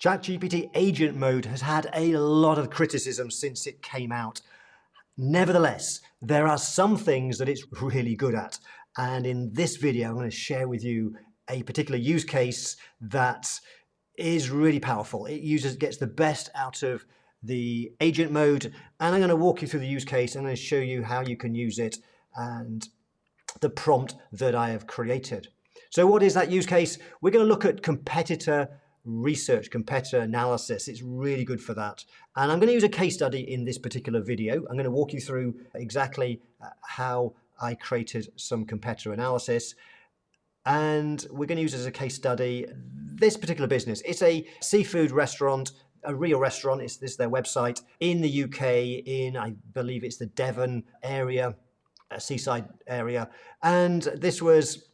ChatGPT Agent Mode has had a lot of criticism since it came out. Nevertheless, there are some things that it's really good at. And in this video, I'm going to share with you a particular use case that is really powerful. It gets the best out of the agent mode. And I'm going to walk you through the use case and I'm going to show you how you can use it and the prompt that I have created. So what is that use case? We're going to look at competitor research, competitor analysis. It's really good for that. And I'm going to use a case study in this particular video. I'm going to walk you through exactly how I created some competitor analysis. And we're going to use as a case study this particular business. It's a seafood restaurant, a real restaurant. This is their website in the UK, in I believe it's the Devon area, a seaside area. And this was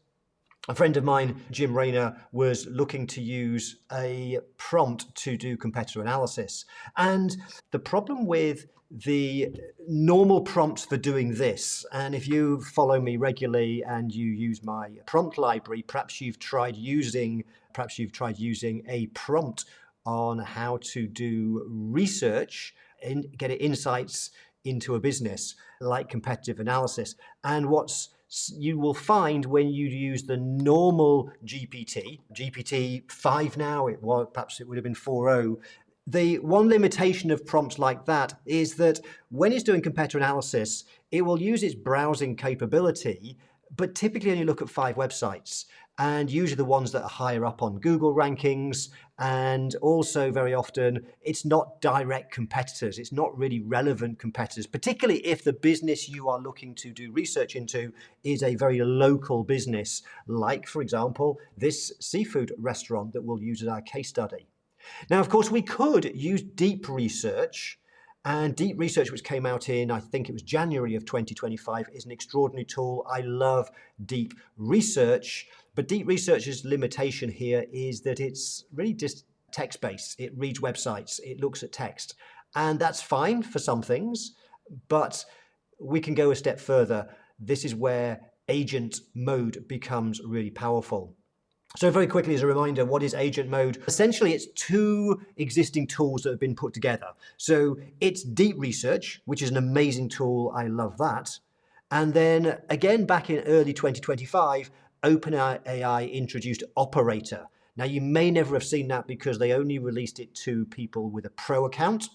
a friend of mine, Jim Rayner, was looking to use a prompt to do competitor analysis. And the problem with the normal prompts for doing this, and if you follow me regularly and you use my prompt library, perhaps you've tried using a prompt on how to do research and get insights into a business like competitive analysis. And you will find when you use the normal GPT 5 now, perhaps it would have been 4.0, the one limitation of prompts like that is that when it's doing competitor analysis, it will use its browsing capability, but typically only look at 5 websites, and usually the ones that are higher up on Google rankings. And also very often it's not direct competitors. It's not really relevant competitors, particularly if the business you are looking to do research into is a very local business, like, for example, this seafood restaurant that we'll use as our case study. Now, of course, we could use deep research. And deep research, which came out in, I think it was January of 2025, is an extraordinary tool. I love deep research. But deep research's limitation here is that it's really just text-based. It reads websites, it looks at text. And that's fine for some things, but we can go a step further. This is where agent mode becomes really powerful. So very quickly, as a reminder, what is agent mode? Essentially, it's 2 existing tools that have been put together. So it's deep research, which is an amazing tool. I love that. And then again, back in early 2025, OpenAI introduced Operator. Now, you may never have seen that because they only released it to people with a pro account.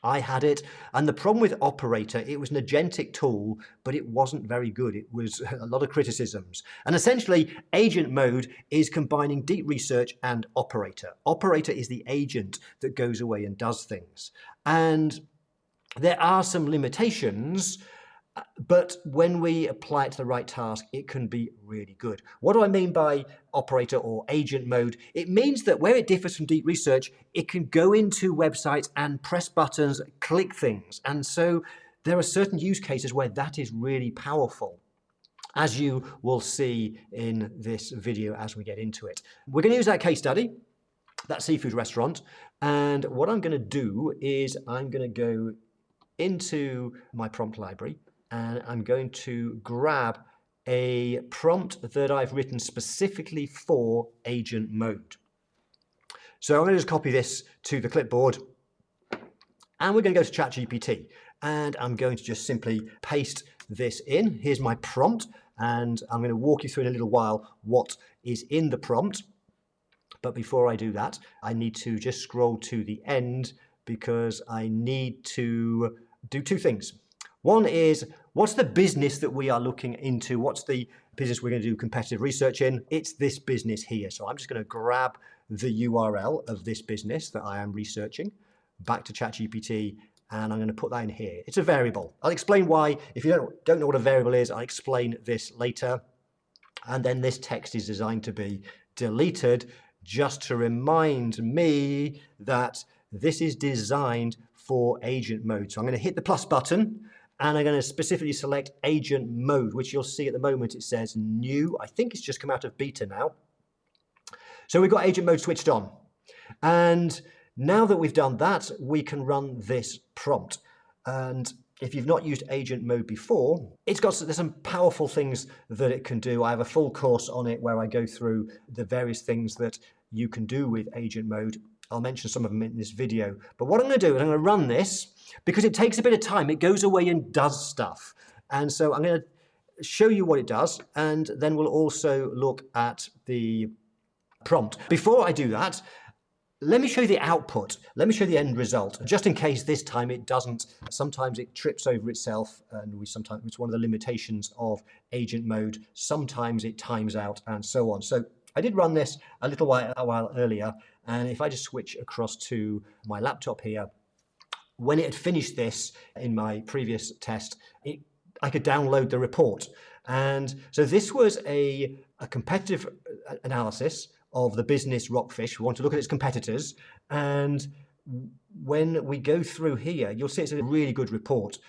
I had it, and the problem with Operator, it was an agentic tool, but it wasn't very good. It was a lot of criticisms. And essentially, agent mode is combining deep research and Operator. Operator is the agent that goes away and does things. And there are some limitations, but when we apply it to the right task, it can be really good. What do I mean by operator or agent mode? It means that where it differs from deep research, it can go into websites and press buttons, click things. And so there are certain use cases where that is really powerful, as you will see in this video as we get into it. We're going to use that case study, that seafood restaurant. And what I'm going to do is I'm going to go into my prompt library, and I'm going to grab a prompt that I've written specifically for agent mode. So I'm going to just copy this to the clipboard, and we're going to go to ChatGPT, and I'm going to just simply paste this in. Here's my prompt, and I'm going to walk you through in a little while what is in the prompt. But before I do that, I need to just scroll to the end because I need to do 2 things. One is, what's the business that we are looking into? What's the business we're going to do competitive research in? It's this business here. So I'm just going to grab the URL of this business that I am researching back to ChatGPT, and I'm going to put that in here. It's a variable. I'll explain why. If you don't know what a variable is, I'll explain this later. And then this text is designed to be deleted just to remind me that this is designed for agent mode. So I'm going to hit the plus button, and I'm going to specifically select agent mode, which you'll see at the moment it says new. I think it's just come out of beta now. So we've got agent mode switched on. And now that we've done that, we can run this prompt. And if you've not used agent mode before, there's some powerful things that it can do. I have a full course on it where I go through the various things that you can do with agent mode. I'll mention some of them in this video. But what I'm going to do is I'm going to run this because it takes a bit of time. It goes away and does stuff. And so I'm going to show you what it does, and then we'll also look at the prompt. Before I do that, let me show you the output. Let me show you the end result, just in case this time it doesn't. Sometimes it trips over itself, and it's one of the limitations of agent mode. Sometimes it times out and so on. So I did run this a while earlier, and if I just switch across to my laptop here, when it had finished this in my previous test, I could download the report. And so this was a competitive analysis of the business Rockfish. We want to look at its competitors. And when we go through here, you'll see it's a really good report.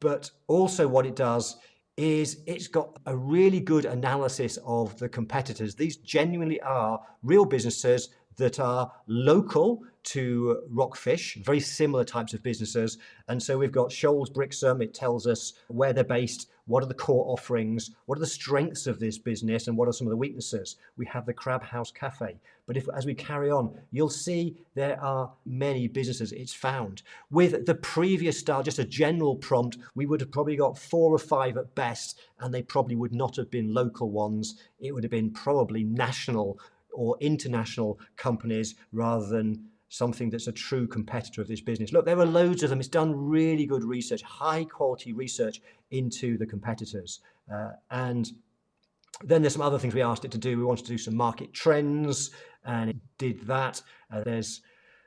But also what it does is it's got a really good analysis of the competitors. These genuinely are real businesses that are local to Rockfish, very similar types of businesses. And so we've got Shoals Brixham. It tells us where they're based, what are the core offerings, what are the strengths of this business, and what are some of the weaknesses. We have the Crab House Cafe. But as we carry on, you'll see there are many businesses it's found. With the previous style, just a general prompt, we would have probably got 4 or 5 at best, and they probably would not have been local ones. It would have been probably national or international companies rather than something that's a true competitor of this business. Look, there are loads of them. It's done really good research, high quality research into the competitors. And then there's some other things we asked it to do. We wanted to do some market trends, and it did that. There's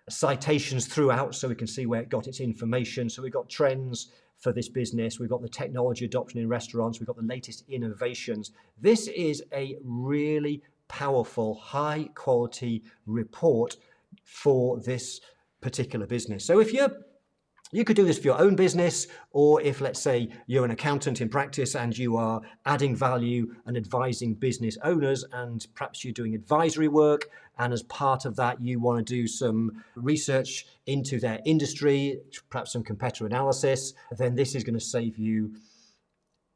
citations throughout so we can see where it got its information. So we've got trends for this business. We've got the technology adoption in restaurants. We've got the latest innovations. This is a really powerful, high quality report for this particular business. So if you could do this for your own business, or if, let's say, you're an accountant in practice and you are adding value and advising business owners, and perhaps you're doing advisory work, and as part of that you want to do some research into their industry, perhaps some competitor analysis, then this is going to save you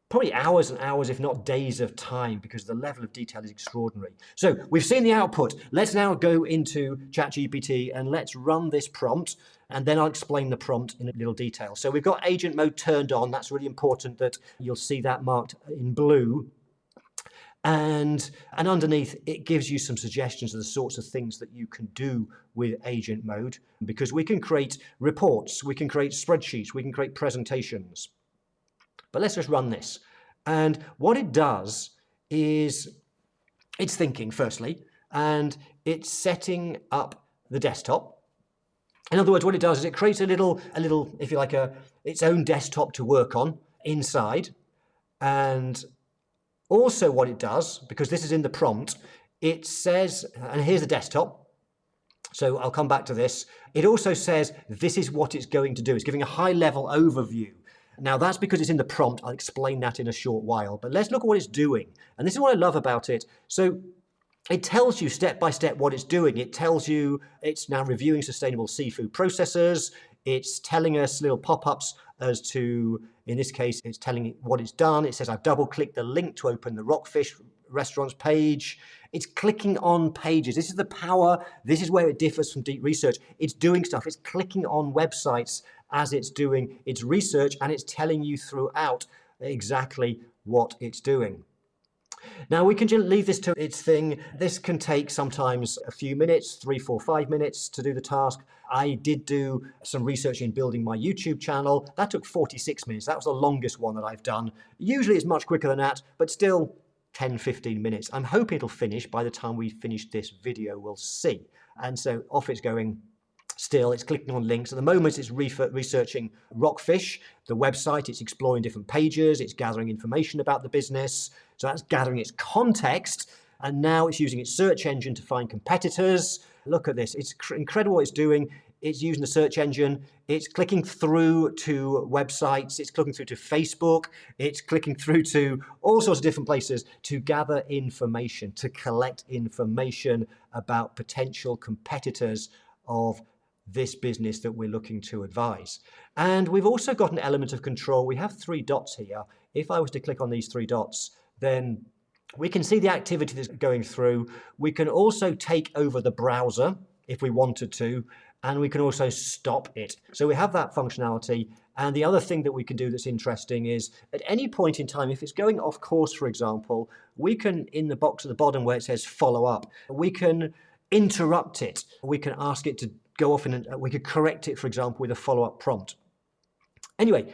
probably hours and hours, if not days of time, because the level of detail is extraordinary. So we've seen the output. Let's now go into ChatGPT and let's run this prompt, and then I'll explain the prompt in a little detail. So we've got agent mode turned on. That's really important that you'll see that marked in blue. And underneath, it gives you some suggestions of the sorts of things that you can do with agent mode, because we can create reports, we can create spreadsheets, we can create presentations. But let's just run this. And what it does is it's thinking, firstly, and it's setting up the desktop. In other words, what it does is it creates a little, if you like, its own desktop to work on inside. And also what it does, because this is in the prompt, it says, and here's the desktop. So I'll come back to this. It also says this is what it's going to do. It's giving a high-level overview. Now, that's because it's in the prompt. I'll explain that in a short while. But let's look at what it's doing. And this is what I love about it. So it tells you step by step what it's doing. It tells you it's now reviewing sustainable seafood processors. It's telling us little pop-ups as to, in this case, it's telling what it's done. It says I've double-clicked the link to open the Rockfish restaurants page. It's clicking on pages. This is the power. This is where it differs from deep research. It's doing stuff. It's clicking on websites as it's doing its research, and it's telling you throughout exactly what it's doing. Now, we can just leave this to its thing. This can take sometimes a few minutes, 3, 4, 5 minutes to do the task. I did do some research in building my YouTube channel. That took 46 minutes. That was the longest one that I've done. Usually it's much quicker than that, but still 10, 15 minutes. I'm hoping it'll finish by the time we finish this video. We'll see. And so off it's going. Still, it's clicking on links. At the moment, it's researching Rockfish, the website. It's exploring different pages. It's gathering information about the business. So that's gathering its context. And now it's using its search engine to find competitors. Look at this. It's incredible what it's doing. It's using the search engine. It's clicking through to websites. It's clicking through to Facebook. It's clicking through to all sorts of different places to gather information, to collect information about potential competitors of this business that we're looking to advise. And we've also got an element of control. We have 3 dots here. If I was to click on these 3 dots, then we can see the activity that's going through. We can also take over the browser if we wanted to, and we can also stop it. So we have that functionality. And the other thing that we can do that's interesting is at any point in time, if it's going off course, for example, we can, in the box at the bottom where it says follow up, we can interrupt it. We can ask it to go off and we could correct it, for example, with a follow-up prompt. Anyway,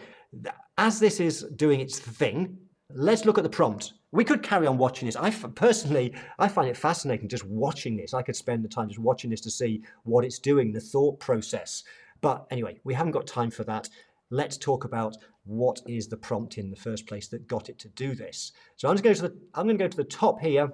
as this is doing its thing, let's look at the prompt. We could carry on watching this. Personally, I find it fascinating just watching this. I could spend the time just watching this to see what it's doing, the thought process. But anyway, we haven't got time for that. Let's talk about what is the prompt in the first place that got it to do this. So I'm going to go to the top here.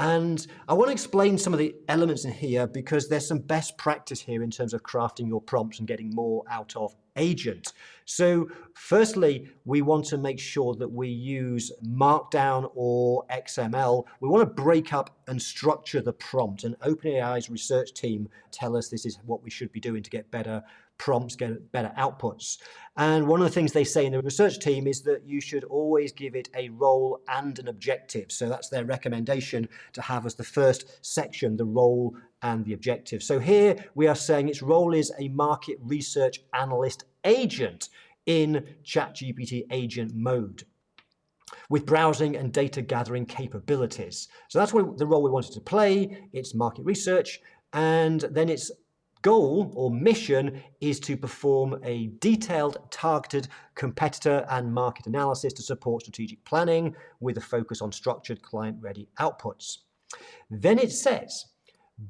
And I want to explain some of the elements in here because there's some best practice here in terms of crafting your prompts and getting more out of Agent. So firstly, we want to make sure that we use Markdown or XML. We want to break up and structure the prompt, and OpenAI's research team tell us this is what we should be doing to get better prompts, get better outputs. And one of the things they say in the research team is that you should always give it a role and an objective. So that's their recommendation to have as the first section, the role and the objective. So here we are saying its role is a market research analyst agent in ChatGPT Agent Mode with browsing and data gathering capabilities. So that's the role we wanted to play. It's market research, and then its goal or mission is to perform a detailed, targeted competitor and market analysis to support strategic planning with a focus on structured, client-ready outputs. Then it says,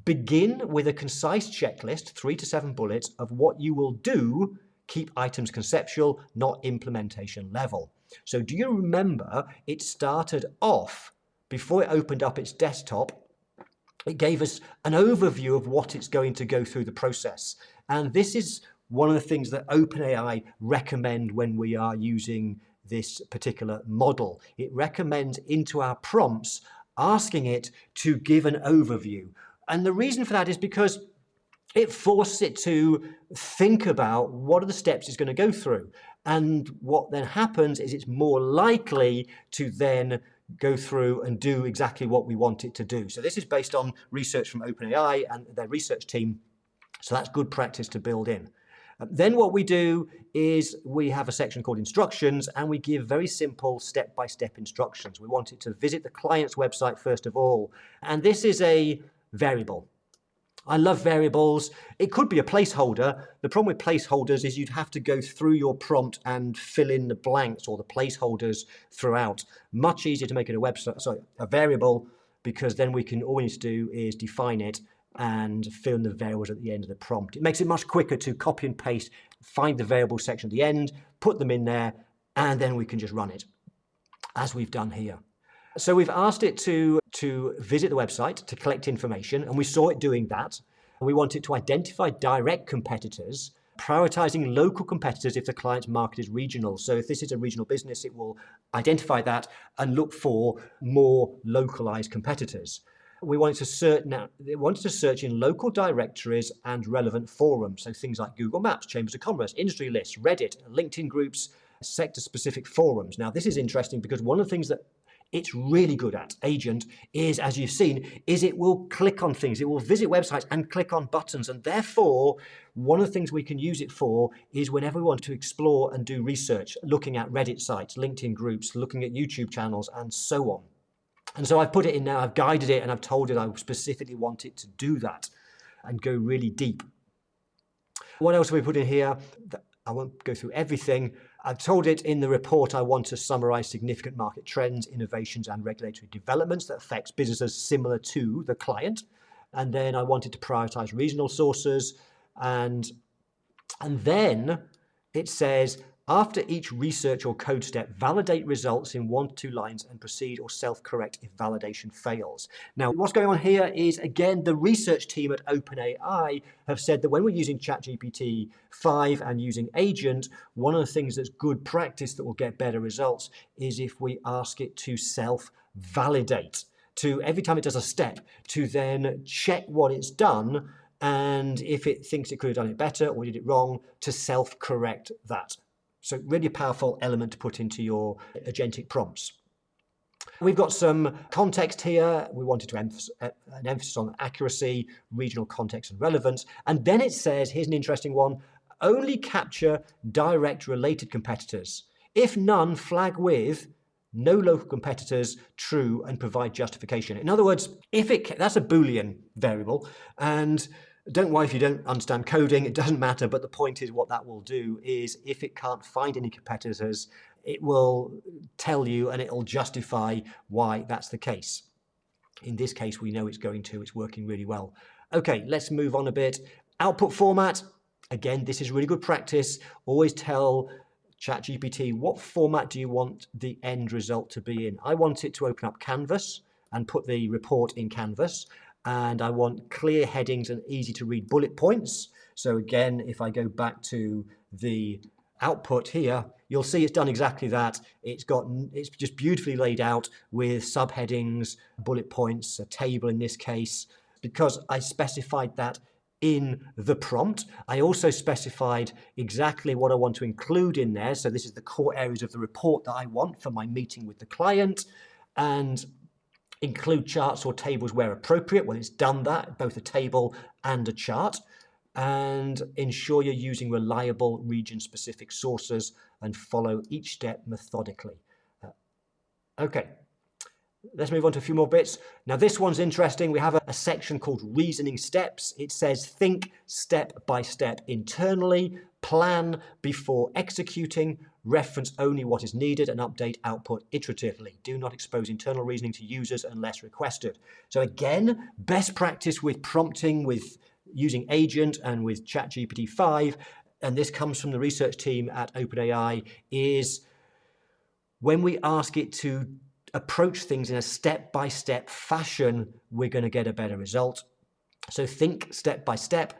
begin with a concise checklist, 3 to 7 bullets, of what you will do. Keep items conceptual, not implementation level. So do you remember it started off, before it opened up its desktop, it gave us an overview of what it's going to go through the process. And this is one of the things that OpenAI recommend when we are using this particular model. It recommends into our prompts, asking it to give an overview. And the reason for that is because it forces it to think about what are the steps it's going to go through. And what then happens is it's more likely to then go through and do exactly what we want it to do. So this is based on research from OpenAI and their research team. So that's good practice to build in. Then what we do is we have a section called instructions, and we give very simple step-by-step instructions. We want it to visit the client's website first of all. And this is a variable. I love variables. It could be a placeholder. The problem with placeholders is you'd have to go through your prompt and fill in the blanks or the placeholders throughout. Much easier to make it a variable, because then all we need to do is define it and fill in the variables at the end of the prompt. It makes it much quicker to copy and paste, find the variable section at the end, put them in there, and then we can just run it, as we've done here. So we've asked it to visit the website to collect information, and we saw it doing that. We want it to identify direct competitors, prioritizing local competitors if the client's market is regional. So if this is a regional business, it will identify that and look for more localized competitors. We wanted to search in local directories and relevant forums, so things like Google Maps, Chambers of Commerce, industry lists, Reddit, LinkedIn groups, sector-specific forums. Now, this is interesting because one of the things that it's really good at, Agent, is, as you've seen, is it will click on things. It will visit websites and click on buttons. And therefore, one of the things we can use it for is whenever we want to explore and do research, looking at Reddit sites, LinkedIn groups, looking at YouTube channels, and so on. And so I've put it in now, I've guided it, and I've told it I specifically want it to do that and go really deep. What else have we put in here? I won't go through everything. I've told it in the report I want to summarize significant market trends, innovations, and regulatory developments that affects businesses similar to the client. And then I wanted to prioritize regional sources. And then it says, after each research or code step, validate results in 1 to 2 lines and proceed or self-correct if validation fails. Now, what's going on here is, again, the research team at OpenAI have said that when we're using ChatGPT 5 and using Agent, one of the things that's good practice that will get better results is if we ask it to self-validate, to every time it does a step, to then check what it's done, and if it thinks it could have done it better or did it wrong, to self-correct that. So really a powerful element to put into your agentic prompts. We've got some context here. We wanted to an emphasis on accuracy, regional context and relevance. And then it says, here's an interesting one, only capture direct related competitors. If none, flag with no local competitors, true, and provide justification. In other words, that's a Boolean variable, and don't worry if you don't understand coding, it doesn't matter, but the point is what that will do is if it can't find any competitors, it will tell you and it'll justify why that's the case. In this case, we know it's working really well. Okay, let's move on a bit. Output format. Again, this is really good practice. Always tell ChatGPT, what format do you want the end result to be in? I want it to open up Canvas and put the report in Canvas. And I want clear headings and easy to read bullet points. So again, if I go back to the output here, you'll see it's done exactly that. It's just beautifully laid out with subheadings, bullet points, a table in this case, because I specified that in the prompt. I also specified exactly what I want to include in there. So this is the core areas of the report that I want for my meeting with the client, and include charts or tables where appropriate. Well, it's done that, both a table and a chart. And ensure you're using reliable region-specific sources and follow each step methodically. Okay. Let's move on to a few more bits. Now this one's interesting. We have a section called reasoning steps. It says think step by step internally, plan before executing, reference only what is needed, and update output iteratively. Do not expose internal reasoning to users unless requested. So again, best practice with prompting, with using Agent and with ChatGPT 5, and this comes from the research team at OpenAI, is when we ask it to approach things in a step-by-step fashion, we're going to get a better result. So think step by step.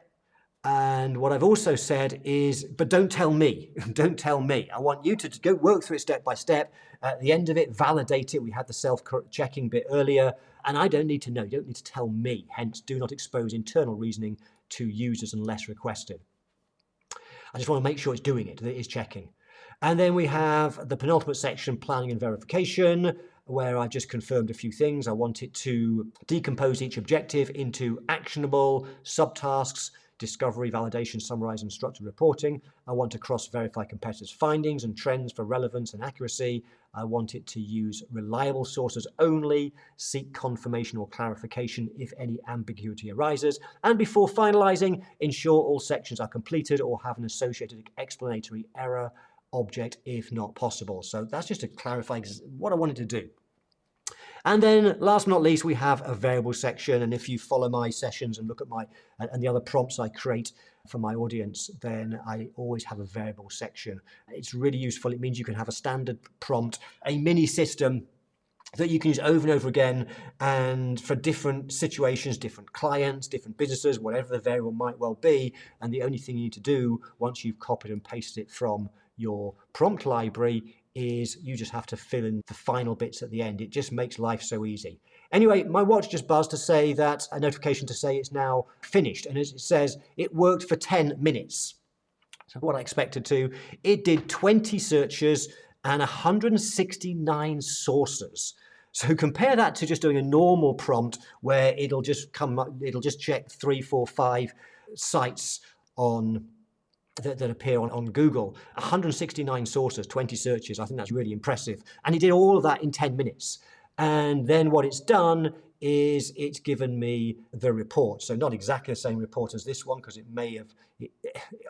And what I've also said is, but don't tell me, don't tell me. I want you to go work through it step by step. At the end of it, validate it. We had the self-checking bit earlier, and I don't need to know. You don't need to tell me. Hence, do not expose internal reasoning to users unless requested. I just want to make sure it's doing it, that it is checking. And then we have the penultimate section, planning and verification, where I just confirmed a few things. I want it to decompose each objective into actionable subtasks, discovery, validation, summarize, and structured reporting. I want to cross-verify competitors' findings and trends for relevance and accuracy. I want it to use reliable sources only, seek confirmation or clarification if any ambiguity arises, and before finalizing, ensure all sections are completed or have an associated explanatory error object if not possible. So that's just to clarify what I wanted to do. And then last but not least, we have a variable section. And if you follow my sessions and look at and the other prompts I create for my audience, then I always have a variable section. It's really useful. It means you can have a standard prompt, a mini system that you can use over and over again, and for different situations, different clients, different businesses, whatever the variable might well be. And the only thing you need to do once you've copied and pasted it from your prompt library is you just have to fill in the final bits at the end. It just makes life so easy. Anyway, my watch just buzzed to say that a notification to say it's now finished. And as it says, it worked for 10 minutes. So what I expected to, it did 20 searches and 169 sources. So compare that to just doing a normal prompt where it'll just check 3, 4, 5 sites that appear on Google. 169 sources, 20 searches. I think that's really impressive. And it did all of that in 10 minutes. And then what it's done is it's given me the report. So not exactly the same report as this one, because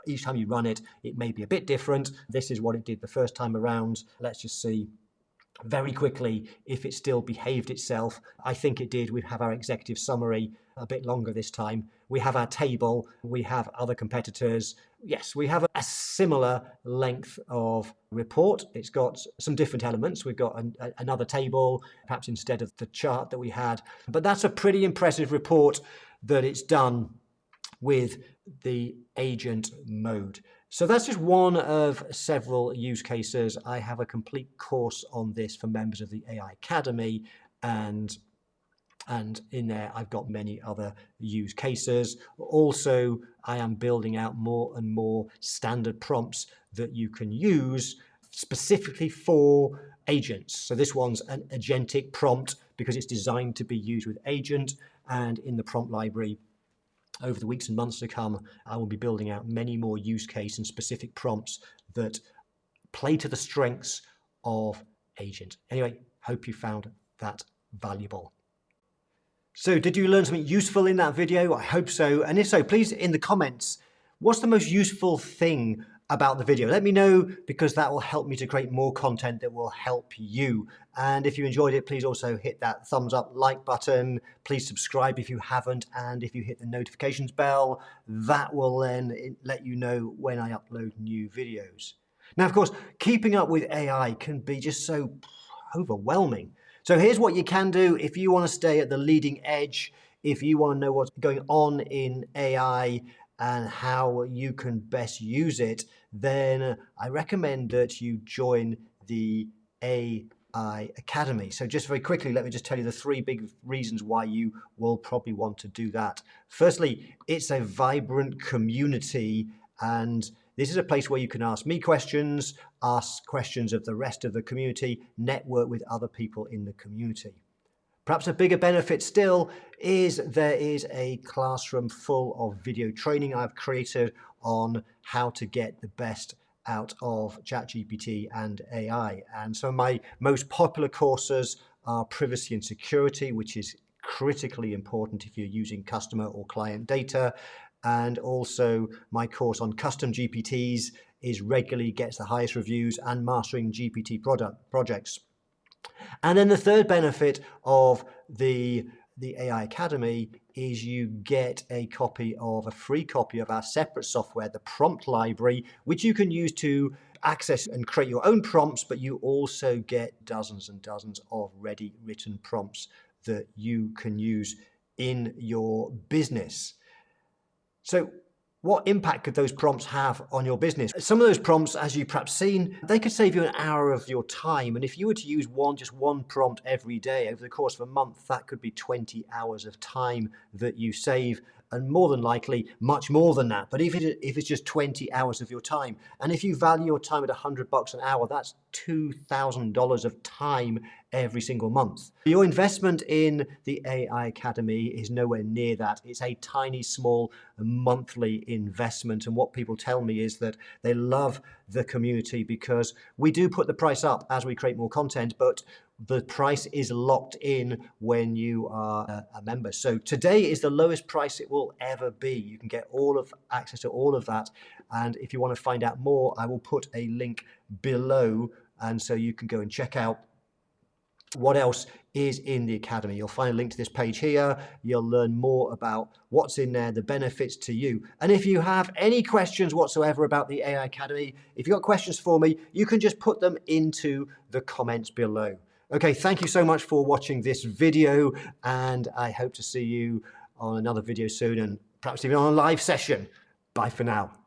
each time you run it, it may be a bit different. This is what it did the first time around. Let's just see very quickly if it still behaved itself. I think it did. We have our executive summary a bit longer this time. We have our table. We have other competitors. Yes, we have a similar length of report. It's got some different elements. We've got another table, perhaps instead of the chart that we had. But that's a pretty impressive report that it's done with the agent mode. So that's just one of several use cases. I have a complete course on this for members of the AI Academy, and in there I've got many other use cases. Also, I am building out more and more standard prompts that you can use specifically for agents. So this one's an agentic prompt because it's designed to be used with agent, and in the prompt library over the weeks and months to come, I will be building out many more use case and specific prompts that play to the strengths of agent. Anyway, hope you found that valuable. So did you learn something useful in that video? I hope so. And if so, please in the comments, what's the most useful thing about the video? Let me know, because that will help me to create more content that will help you. And if you enjoyed it, please also hit that thumbs up, like button. Please subscribe if you haven't. And if you hit the notifications bell, that will then let you know when I upload new videos. Now, of course, keeping up with AI can be just so overwhelming. So here's what you can do if you want to stay at the leading edge, if you want to know what's going on in AI and how you can best use it, then I recommend that you join the AI Academy. So just very quickly, let me just tell you the 3 big reasons why you will probably want to do that. Firstly, it's a vibrant community, and this is a place where you can ask me questions, ask questions of the rest of the community, network with other people in the community. Perhaps a bigger benefit still is there is a classroom full of video training I've created on how to get the best out of ChatGPT and AI. And some of my most popular courses are privacy and security, which is critically important if you're using customer or client data. And also my course on custom GPTs is regularly gets the highest reviews, and mastering GPT projects. And then the third benefit of the AI Academy is you get a free copy of our separate software, the prompt library, which you can use to access and create your own prompts, but you also get dozens and dozens of ready written prompts that you can use in your business. So what impact could those prompts have on your business? Some of those prompts, as you've perhaps seen, they could save you an hour of your time. And if you were to use just one prompt every day over the course of a month, that could be 20 hours of time that you save, and more than likely much more than that. But if it's just 20 hours of your time, and if you value your time at $100 an hour, that's $2,000 of time every single month. Your investment in the AI Academy is nowhere near that. It's a tiny, small monthly investment. And what people tell me is that they love the community because we do put the price up as we create more content, but the price is locked in when you are a member. So today is the lowest price it will ever be. You can get access to all of that. And if you want to find out more, I will put a link below. And so you can go and check out what else is in the Academy. You'll find a link to this page here. You'll learn more about what's in there, the benefits to you. And if you have any questions whatsoever about the AI Academy, if you've got questions for me, you can just put them into the comments below. Okay, thank you so much for watching this video, and I hope to see you on another video soon, and perhaps even on a live session. Bye for now.